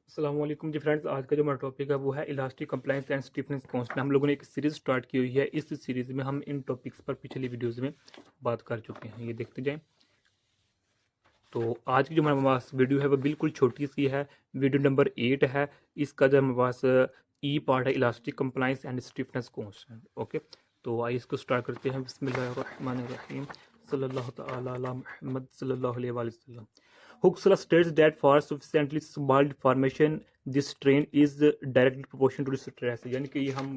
अस्सलाम वालेकुम जी फ्रेंड्स। आज का जो हमारा टॉपिक है वो है elastic compliance and stiffness constant. हम लोगों ने एक सीरीज़ स्टार्ट की हुई है। इस सीरीज़ में हम इन टॉपिक्स पर पिछली वीडियोज़ में बात कर चुके हैं, ये देखते जाएं। तो आज की जो हमारे पास वीडियो है वो बिल्कुल छोटी सी है, वीडियो नंबर 8 है। इसका जो हमारे पास ई पार्ट है elastic compliance and stiffness constant. Okay, तो आइए इसको स्टार्ट करते हैं। बिस्मिल्लाहिर्रहमानिर्रहीम, सल्लल्लाहु तआला अला मुहम्मद सल्लल्लाहु अलैहि वसल्लम। Huxley states that for sufficiently small deformation, this strain is directly proportional to the stress। यानी कि ये हम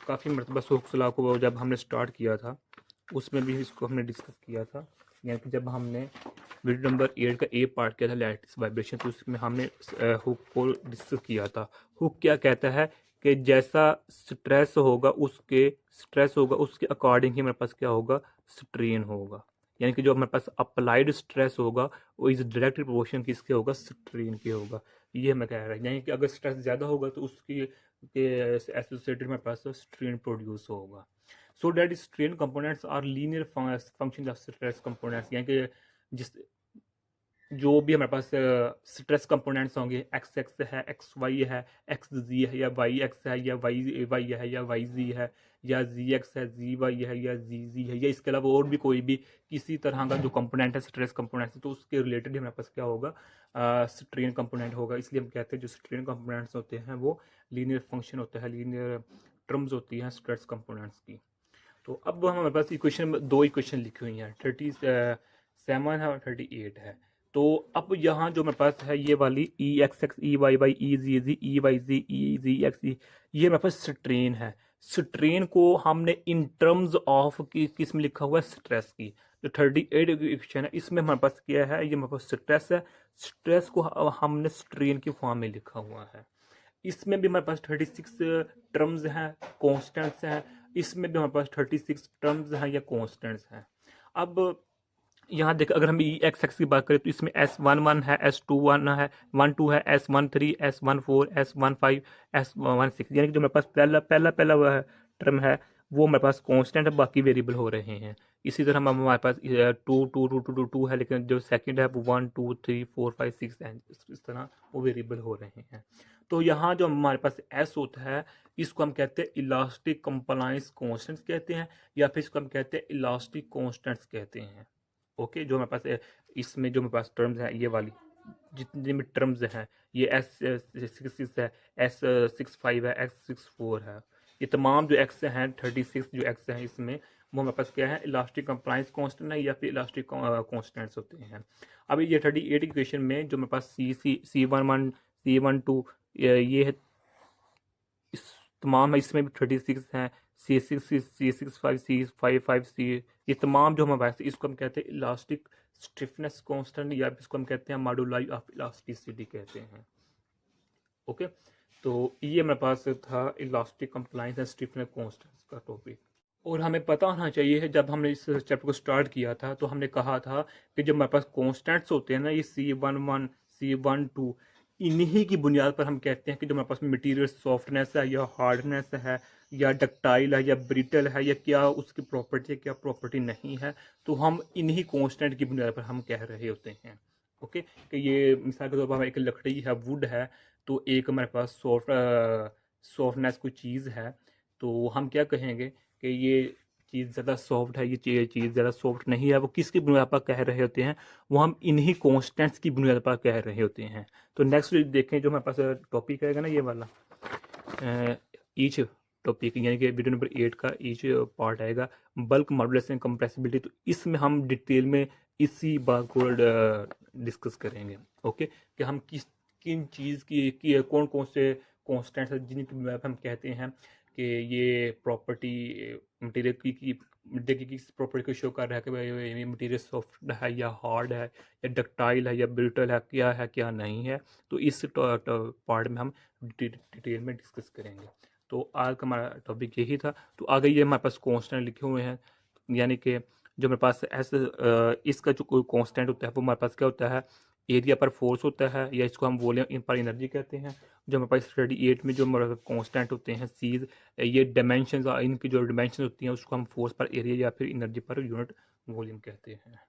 काफ़ी मरतबा हुक्सला को जब हमने स्टार्ट किया था उसमें भी इसको हमने डिस्कस किया था। यानी कि जब हमने वीडियो नंबर 8 का ए पार्ट किया था लैटिस वाइब्रेशन, तो उसमें हमने हुक को डिस्कस किया था। हुक क्या कहता है कि जैसा स्ट्रेस होगा उसके अकॉर्डिंग ही हमारे पास क्या होगा, स्ट्रेन होगा। यानी कि जो हमारे पास अप्लाइड स्ट्रेस होगा वो इज डायरेक्ट प्रोपोर्शन किसके होगा, स्ट्रेन के होगा। ये हमें कह रहा है, यानी कि अगर स्ट्रेस ज़्यादा होगा तो उसकी एसोसिएटेड हमारे पास स्ट्रेन प्रोड्यूस होगा। So that strain components are linear function of stress components. यानी कि जिस जो भी हमारे पास स्ट्रेस कंपोनेंट्स होंगे, एक्स एक्स है, एक्स वाई है, एक्स जी है, या वाई एक्स है, या वाई वाई है, या वाई जी है, या जी एक्स है, जी वाई है, या जी जी है, या इसके अलावा और भी कोई भी किसी तरह का जो कंपोनेंट है स्ट्रेस कंपोनेंट है, तो उसके रिलेटेड हमारे पास क्या होगा, स्ट्रेन कंपोनेंट होगा। इसलिए हम कहते हैं जो स्ट्रेन कंपोनेंट्स होते हैं वो लीनियर फंक्शन होता है, लीनियर टर्म्स होती हैं स्ट्रेस कंपोनेंट्स की। तो अब हमारे पास इक्वेशन, दो इक्वेशन लिखी हुई हैं, 37 है और 38 है। तो अब यहाँ जो मेरे पास है ये वाली E X X, E Y Y, E G G, E Y G, E G X E, ये मेरे पास स्ट्रेन है। स्ट्रेन को हमने इन टर्म्स ऑफ किस में लिखा हुआ है, स्ट्रेस की। जो 38 इक्वेशन है इसमें हमारे पास क्या है, ये मेरे पास स्ट्रेस है। स्ट्रेस को हमने स्ट्रेन की फॉर्म में लिखा हुआ है। इसमें भी हमारे पास 36 टर्म्स हैं, कॉन्स्टेंट्स हैं। इसमें भी हमारे पास 36 टर्म्स हैं या कॉन्स्टेंट्स हैं। अब यहाँ देख, अगर हम ई एक्स एक्स की बात करें तो इसमें एस वन वन है, एस टू वन है, वन टू है, S one three, S one four, S one five, S one six. यानी कि जो मेरे पास पहला पहला पहला वह टर्म है वो मेरे पास कांस्टेंट है, बाकी वेरिएबल हो रहे हैं। इसी तरह हमारे पास two two two two two two है, लेकिन जो सेकंड है वो one two three four five six and इस तरह वो वेरिएबल हो रहे हैं। तो यहाँ जो हमारे पास एस होता है इसको हम कहते हैं इलास्टिक कंप्लायंस कांस्टेंट्स कहते हैं, या फिर इसको हम कहते हैं इलास्टिक कांस्टेंट्स कहते हैं। ओके, जो मेरे पास इसमें जो मेरे पास टर्म्स हैं ये वाली जितने भी टर्म्स हैं, ये एस सिक्स सिक्स है, एस सिक्स फाइव है, एक्स सिक्स फोर है, ये तमाम जो एक्स हैं 36 जो एक्स हैं इसमें वो हमारे पास क्या है, इलास्टिक कंप्लायंस कांस्टेंट है या फिर इलास्टिक कांस्टेंट्स होते हैं। अब ये 38 इक्वेशन में जो मेरे पास सी वन वन, सी वन टू, ये है, इस तमाम है, इसमें भी 36 हैं, सी सिक्स फाइव, सी फाइव फाइव, सी, ये तमाम जो हमारे पास इसको हम कहते हैं इलास्टिक स्टिफनेस कांस्टेंट, या इसको हम कहते हैं मॉडुलाई ऑफ इलास्टिसिटी कहते हैं। ओके, तो ये मेरे पास था elastic compliance and stiffness constants का टॉपिक। और हमें पता होना चाहिए है, जब हमने इस चैप्टर को स्टार्ट किया था तो हमने कहा था कि जब हमारे पास कांस्टेंट्स होते हैं ना, ये सी वन वन, सी वन टू, इन्हीं की बुनियाद पर हम कहते हैं कि जो हमारे पास मटेरियल सॉफ्टनेस है या हार्डनेस है या डक्टाइल है या ब्रिटल है, या क्या उसकी प्रॉपर्टी है, क्या प्रॉपर्टी नहीं है, तो हम इन्हीं कांस्टेंट की बुनियाद पर हम कह रहे होते हैं। ओके, कि ये मिसाल के तौर पर एक लकड़ी है, वुड है, तो एक हमारे पास सॉफ्टनेस कोई चीज़ है, तो हम क्या कहेंगे कि ये चीज़ ज़्यादा सॉफ्ट है, ये चीज़ ज़्यादा सॉफ्ट नहीं है। वो किसकी बुनियाद पर कह रहे होते हैं, वो हम इन्हीं कॉन्स्टेंट्स की बुनियाद पर कह रहे होते हैं। तो नेक्स्ट देखें जो हमारे पास टॉपिक रहेगा ना, ये वाला ईच टॉपिक, यानी कि वीडियो नंबर 8 का ईच पार्ट आएगा, बल्क मॉडुलस एंड कंप्रेसिबिलिटी। तो इसमें हम डिटेल में इसी बात को डिस्कस करेंगे। ओके, कि हम किन चीज़ की कौन कौन से कॉन्स्टेंट्स हैं जिनकी बुनियाद पर हम कहते हैं कि ये प्रॉपर्टी मटेरियल की मटेरियल की प्रॉपर्टी को शो कर रहा है कि भाई ये मटेरियल सॉफ्ट है या हार्ड है या डक्टाइल है या ब्रिटल है, क्या है क्या नहीं है। तो इस पार्ट में हम डिटेल में डिस्कस करेंगे। तो आज का हमारा टॉपिक यही था। तो आगे ये हमारे पास कांस्टेंट लिखे हुए हैं, यानी कि जो मेरे पास ऐसे इसका जो कोई कांस्टेंट होता है वो हमारे पास क्या होता है, एरिया पर फोर्स होता है, या इसको हम वॉल्यूम पर एनर्जी कहते हैं। जो हमारे पास 38 में जो हमारे कांस्टेंट होते हैं सीज, ये डायमेंशन, इनकी जो डायमेंशन होती हैं उसको हम फोर्स पर एरिया या फिर एनर्जी पर यूनिट वॉल्यूम कहते हैं।